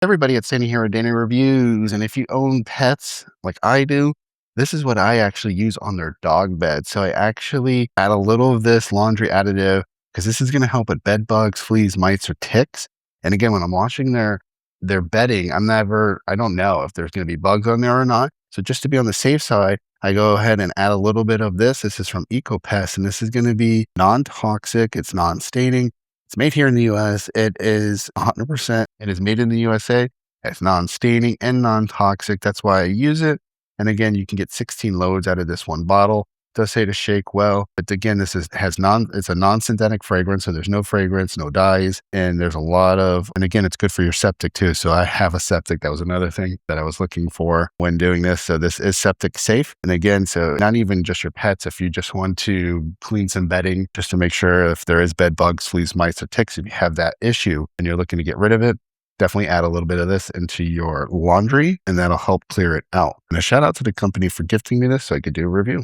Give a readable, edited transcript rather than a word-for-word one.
Everybody, it's Sandy here with Danny Reviews. And if you own pets like I do, this is what I actually use on their dog bed. So I actually add a little of this laundry additive because this is going to help with bed bugs, fleas, mites, or ticks. And again, when I'm washing their bedding, I don't know if there's going to be bugs on there or not. So just to be on the safe side, I go ahead and add a little bit of this. This is from EcoPest, and this is going to be non-toxic. It's non-staining. It's made here in the US. It is 100%. It is made in the USA. It's non-staining and non-toxic. That's why I use it. And again, you can get 16 loads out of this one bottle. It does say to shake well, but again, it's a non-synthetic fragrance, so there's no fragrance, no dyes, and and again, it's good for your septic too. So I have a septic. That was another thing that I was looking for when doing this. So this is septic safe. And again, so not even just your pets, if you just want to clean some bedding, just to make sure if there is bed bugs, fleas, mice, or ticks, if you have that issue and you're looking to get rid of it, definitely add a little bit of this into your laundry and that'll help clear it out. And a shout out to the company for gifting me this so I could do a review.